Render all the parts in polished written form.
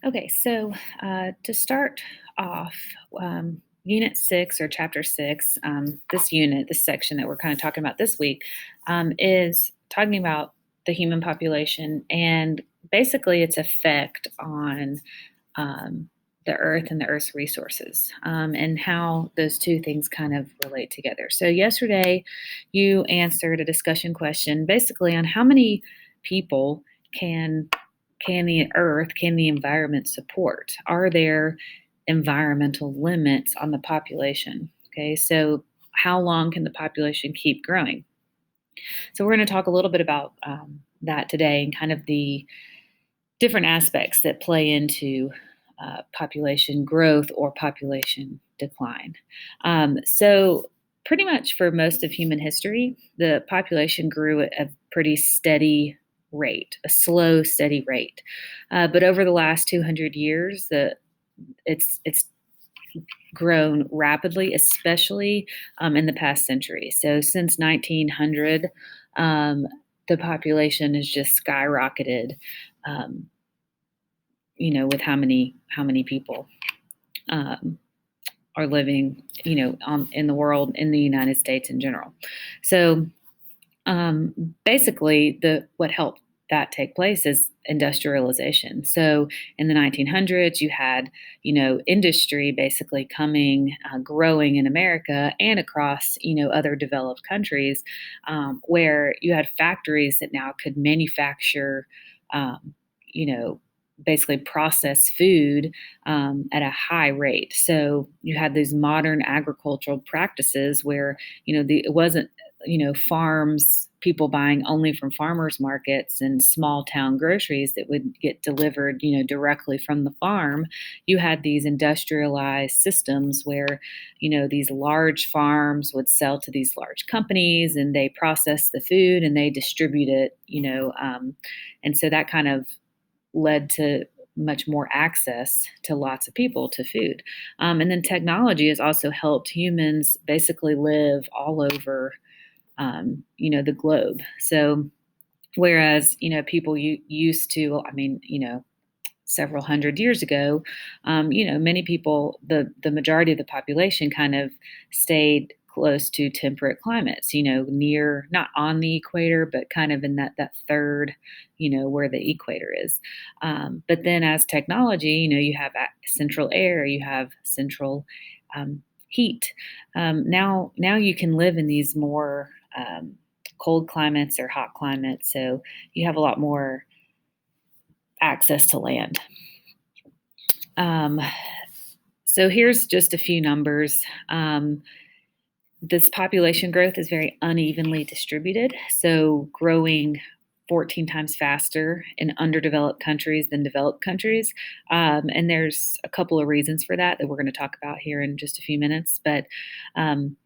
Okay, so to start off, Unit 6 or Chapter 6, this section that we're kind of talking about this week, is talking about the human population and basically its effect on um, the earth and the earth's resources, and how those two things kind of relate together. So, yesterday you answered a discussion question basically on how many people can can the environment support? Are there environmental limits on the population? Okay, so how long can the population keep growing? So we're going to talk a little bit about that today and kind of the different aspects that play into population growth or population decline. So pretty much for most of human history, the population grew at a pretty steady rate, a slow, steady rate. But over the last 200 years, it's grown rapidly, especially in the past century. So since 1900, um, the population has just skyrocketed. Um, with how many people um, are living, in the world, in the United States in general. So basically, the what helped that take place is industrialization. So in the 1900s, you had, industry basically growing in America and across, other developed countries, where you had factories that now could manufacture, um, you know, basically process food at a high rate. So you had these modern agricultural practices where, it wasn't, farms, people buying only from farmers markets and small town groceries that would get delivered, directly from the farm. You had these industrialized systems where, these large farms would sell to these large companies and they process the food and they distribute it, and so that kind of led to much more access to lots of people to food. And then technology has also helped humans basically live all over, the globe. So whereas, people used to, several hundred years ago, many people, the majority of the population kind of stayed close to temperate climates, near, not on the equator, but kind of in that third, where the equator is. But then as technology, you have central air, you have central heat. Now you can live in these more cold climates or hot climates, so you have a lot more access to land. Um, so here's just a few numbers. This population growth is very unevenly distributed, so growing 14 times faster in underdeveloped countries than developed countries. And there's a couple of reasons for that we're going to talk about here in just a few minutes. But um,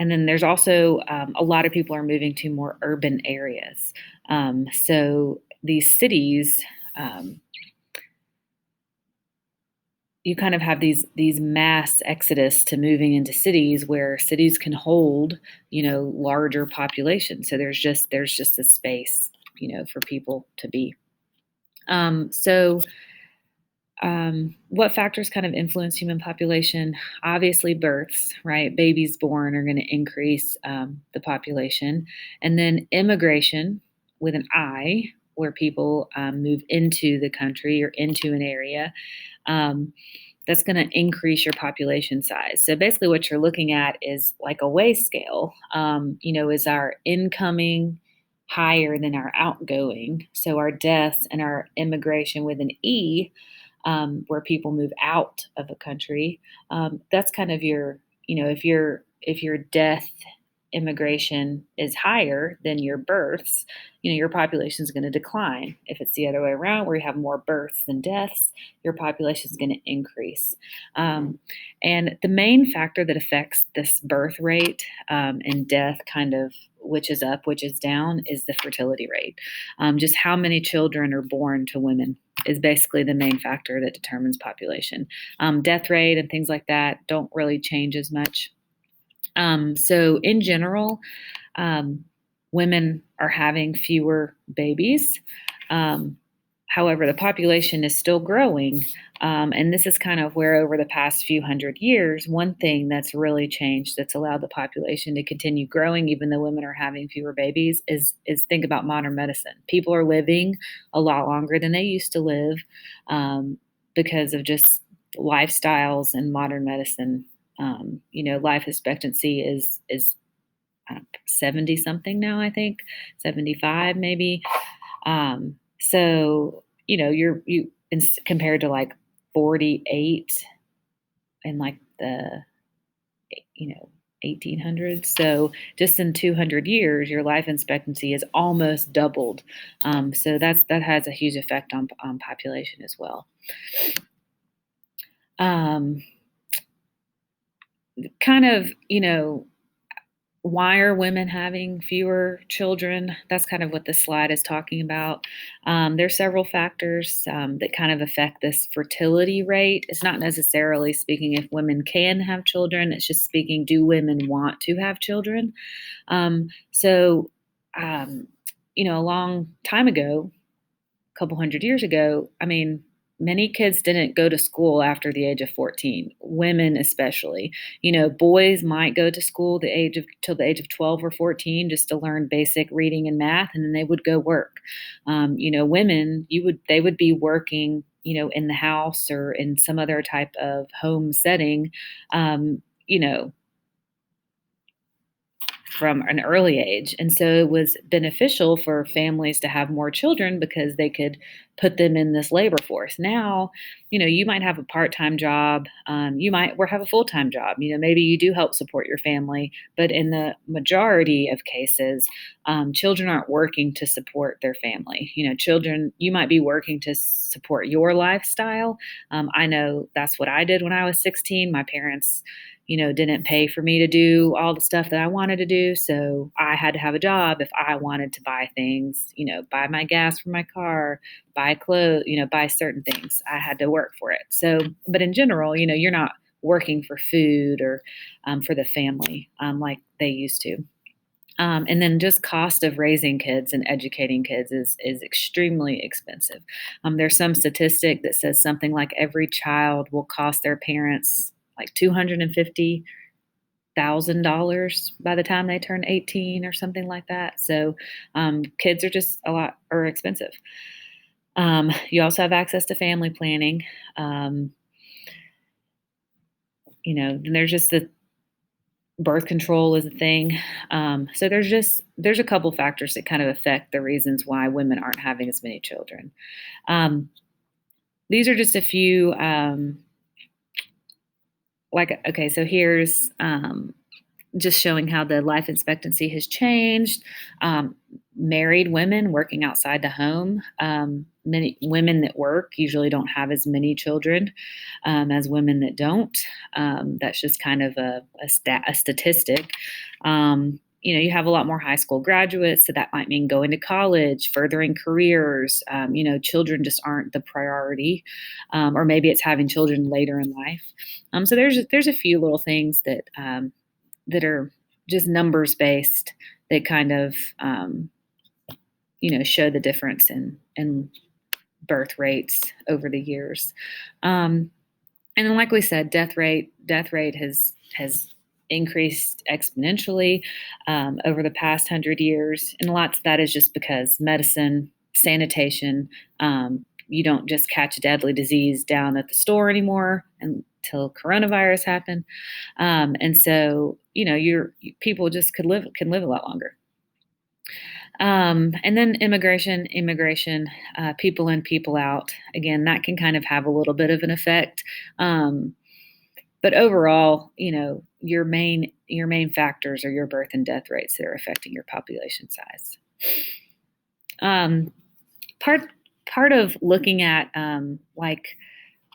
and then there's also a lot of people are moving to more urban areas. So these cities, you kind of have these mass exodus to moving into cities where cities can hold, larger populations. So there's just a space, for people to be. So what factors kind of influence human population? Obviously, births, right? Babies born are going to increase the population. And then immigration with an I, where people move into the country or into an area. That's going to increase your population size. So basically, what you're looking at is like a weigh scale. Is our incoming higher than our outgoing? So our deaths and our immigration with an E, where people move out of a country. That's kind of your, if your death immigration is higher than your births, your population is going to decline. If it's the other way around, where you have more births than deaths, your population is going to increase. And the main factor that affects this birth rate and death, kind of which is up, which is down, is the fertility rate. Just how many children are born to women is basically the main factor that determines population. Death rate and things like that don't really change as much. So in general, women are having fewer babies. However, the population is still growing. And this is kind of where, over the past few hundred years, one thing that's really changed that's allowed the population to continue growing, even though women are having fewer babies, is think about modern medicine. People are living a lot longer than they used to live because of just lifestyles and modern medicine. Life expectancy is 70 something now, I think 75 maybe. So, compared to like 48 in like the, 1800s. So just in 200 years, your life expectancy is almost doubled. So that has a huge effect on population as well. Kind of, why are women having fewer children? That's kind of what this slide is talking about. There's several factors that kind of affect this fertility rate. It's not necessarily speaking if women can have children. It's just speaking, do women want to have children? So, a long time ago, a couple hundred years ago, I mean, many kids didn't go to school after the age of 14, women especially. Boys might go to school till the age of 12 or 14 just to learn basic reading and math, and then they would go work. Women, they would be working, in the house or in some other type of home setting, um, you know, from an early age. And so it was beneficial for families to have more children because they could put them in this labor force. Now, you might have a part-time job, you might or have a full-time job. Maybe you do help support your family, but in the majority of cases, children aren't working to support their family. Children, you might be working to support your lifestyle. I know that's what I did when I was 16. My parents didn't pay for me to do all the stuff that I wanted to do. So I had to have a job if I wanted to buy things, buy my gas for my car, buy clothes, buy certain things. I had to work for it. So, but in general, you're not working for food or for the family like they used to. And then just cost of raising kids and educating kids is extremely expensive. There's some statistic that says something like every child will cost their parents like $250,000 by the time they turn 18 or something like that. So kids are just are expensive. You also have access to family planning. And there's just the birth control is a thing. So there's a couple factors that kind of affect the reasons why women aren't having as many children. These are just a few. Okay, so here's just showing how the life expectancy has changed. Married women working outside the home. Many women that work usually don't have as many children as women that don't. That's just kind of a statistic. You have a lot more high school graduates, so that might mean going to college, furthering careers. Children just aren't the priority, or maybe it's having children later in life. So there's a few little things that are just numbers based that kind of show the difference in birth rates over the years. And then, like we said, death rate has increased exponentially over the past 100 years, and lots of that is just because medicine, sanitation. You don't just catch a deadly disease down at the store anymore until coronavirus happened, and so people just can live a lot longer. And then immigration, people in, people out. Again, that can kind of have a little bit of an effect. But overall, your main factors are your birth and death rates that are affecting your population size. Part of looking at like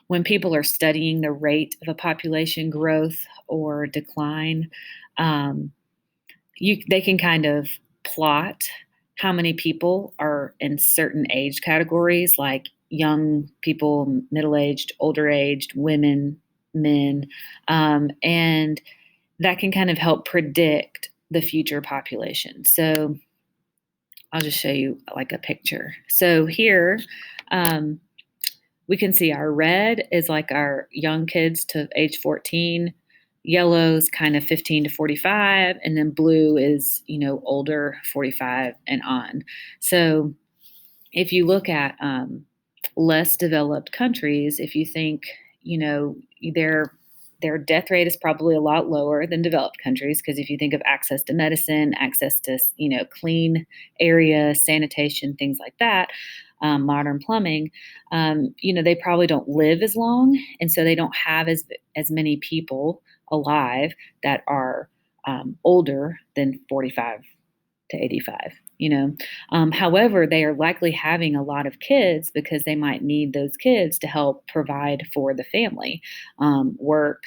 when people are studying the rate of a population growth or decline, they can kind of plot how many people are in certain age categories, like young people, middle-aged, older-aged, women, men, and that can kind of help predict the future population. So I'll just show you like a picture. So here Um, we can see our red is like our young kids to age 14, yellow's kind of 15 to 45, and then blue is, older 45 and on. So if you look at less developed countries, if you think, you know, their their death rate is probably a lot lower than developed countries because if you think of access to medicine, access to clean area, sanitation, things like that, modern plumbing, they probably don't live as long, and so they don't have as many people alive that are older than 45 to 85. However, they are likely having a lot of kids because they might need those kids to help provide for the family, work,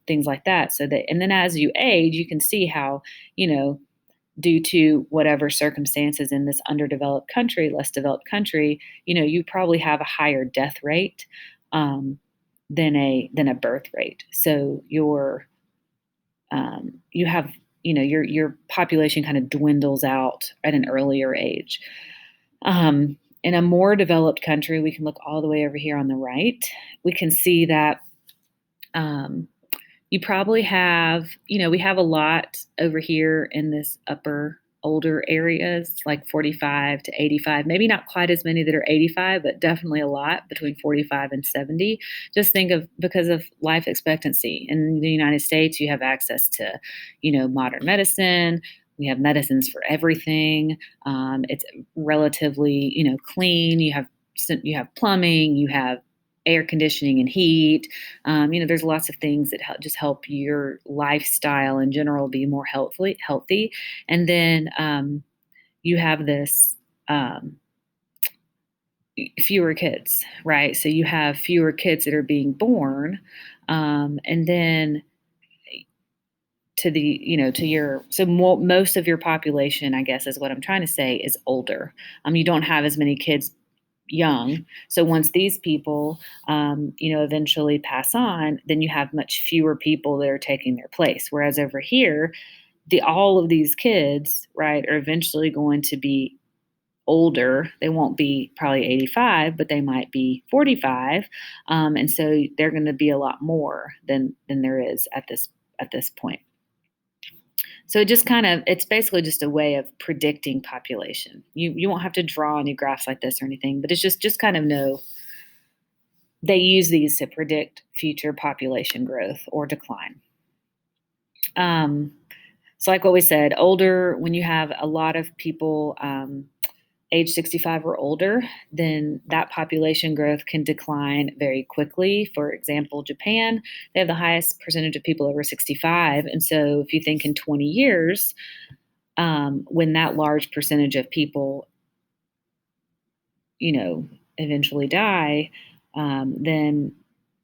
things like that. And then as you age, you can see how, you know, due to whatever circumstances in this underdeveloped country, less developed country, you probably have a higher death rate um, than a birth rate. So you have your population kind of dwindles out at an earlier age. In a more developed country, we can look all the way over here on the right. We can see that um, you probably have, we have a lot over here in this upper older areas, like 45 to 85, maybe not quite as many that are 85, but definitely a lot between 45 and 70. Just think of because of life expectancy. In the United States, you have access to, modern medicine. We have medicines for everything. It's relatively, clean. You have plumbing, you have air conditioning and heat. There's lots of things that just help your lifestyle in general be more healthy. And then you have this fewer kids, right? So you have fewer kids that are being born, and then most of your population, I guess, is what I'm trying to say, is older. You don't have as many kids young. So once these people, eventually pass on, then you have much fewer people that are taking their place. Whereas over here, all of these kids, right, are eventually going to be older. They won't be probably 85, but they might be 45, and so they're going to be a lot more than there is at this point. So it's basically just a way of predicting population. You won't have to draw any graphs like this or anything, but it's just kind of know they use these to predict future population growth or decline. So like what we said, when you have a lot of people age 65 or older, then that population growth can decline very quickly. For example, Japan, they have the highest percentage of people over 65. And so if you think in 20 years, when that large percentage of people, eventually die, then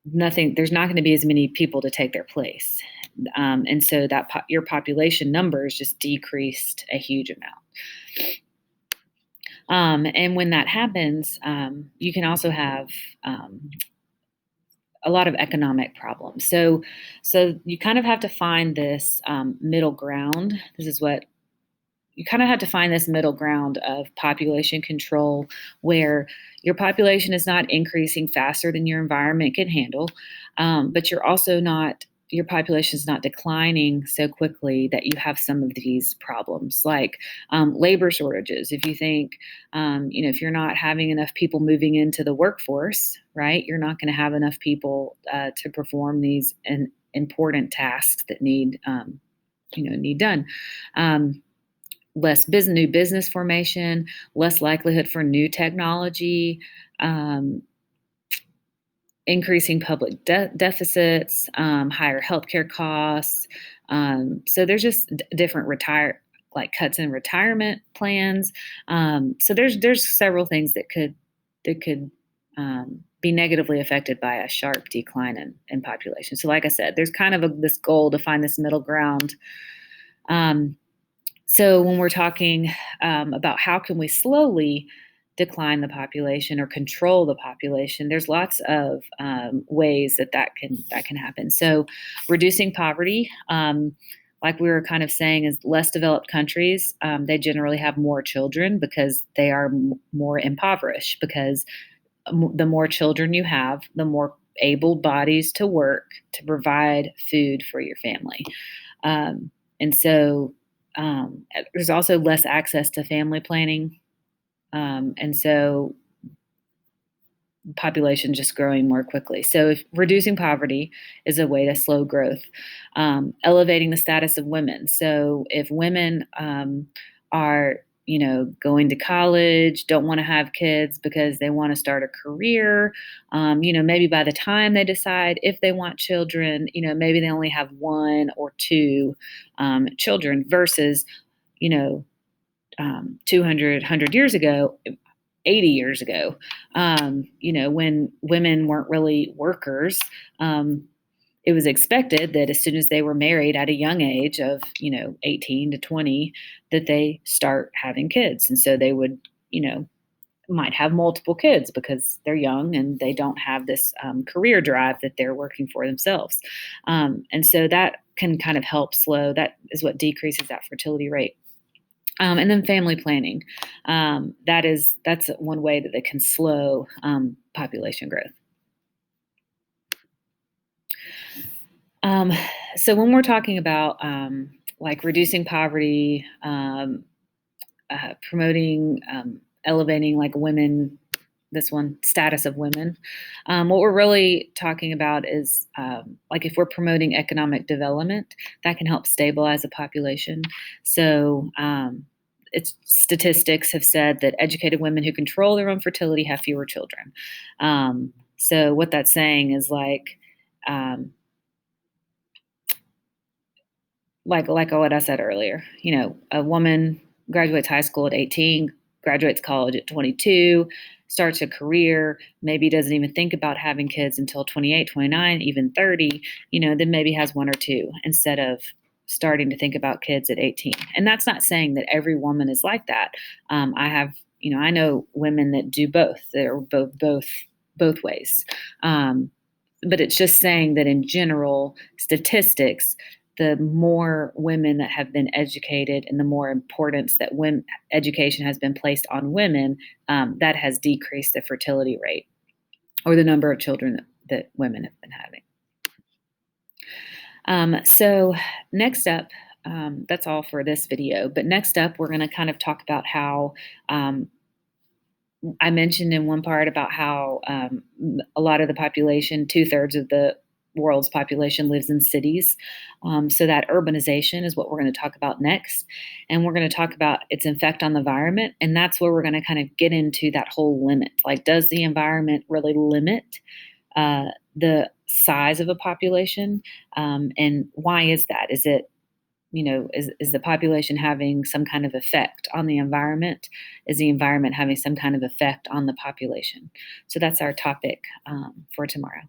there's not going to be as many people to take their place. And so your population numbers just decreased a huge amount. And when that happens, you can also have a lot of economic problems. So you kind of have to find this middle ground. This is what you kind of have to find this middle ground of population control where your population is not increasing faster than your environment can handle, but your population is not declining so quickly that you have some of these problems like labor shortages. If you think, if you're not having enough people moving into the workforce, right, you're not going to have enough people to perform these important tasks that need done. Less new business formation, less likelihood for new technology, increasing public deficits, higher healthcare costs. So there's just different cuts in retirement plans. So there's several things that could be negatively affected by a sharp decline in population. So like I said, there's kind of this goal to find this middle ground. So when we're talking about how can we slowly decline the population or control the population, there's lots of ways that can happen. So reducing poverty, like we were kind of saying, is less developed countries, they generally have more children because they are more impoverished because the more children you have, the more able bodies to work to provide food for your family. Um, and so there's also less access to family planning. And so population just growing more quickly. So if reducing poverty is a way to slow growth, elevating the status of women. So if women are going to college, don't want to have kids because they want to start a career, maybe by the time they decide if they want children, maybe they only have one or two children versus, you know, 200, 100 years ago, 80 years ago, when women weren't really workers, it was expected that as soon as they were married at a young age of, 18 to 20, that they start having kids. And so they would, might have multiple kids because they're young and they don't have this career drive that they're working for themselves. And so that can kind of help slow, that is what decreases that fertility rate. And then family planning. That's one way that they can slow population growth. So when we're talking about like reducing poverty, promoting, elevating like women, this one, status of women, what we're really talking about is like if we're promoting economic development, that can help stabilize a population. So it's statistics have said that educated women who control their own fertility have fewer children. So what that's saying is um, like what I said earlier. A woman graduates high school at 18, graduates college at 22, starts a career, maybe doesn't even think about having kids until 28, 29, even 30, then maybe has one or two instead of starting to think about kids at 18. And that's not saying that every woman is like that. I know women that do both. They're both ways. But it's just saying that in general statistics, the more women that have been educated and the more importance that education has been placed on women, that has decreased the fertility rate or the number of children that women have been having. So next up, that's all for this video. But next up, we're going to kind of talk about how I mentioned in one part about how a lot of the population, 2/3 of the world's population lives in cities. So that urbanization is what we're going to talk about next. And we're going to talk about its effect on the environment. And that's where we're going to kind of get into that whole limit. Like, does the environment really limit the size of a population? And why is that? Is it is the population having some kind of effect on the environment? Is the environment having some kind of effect on the population? So that's our topic for tomorrow.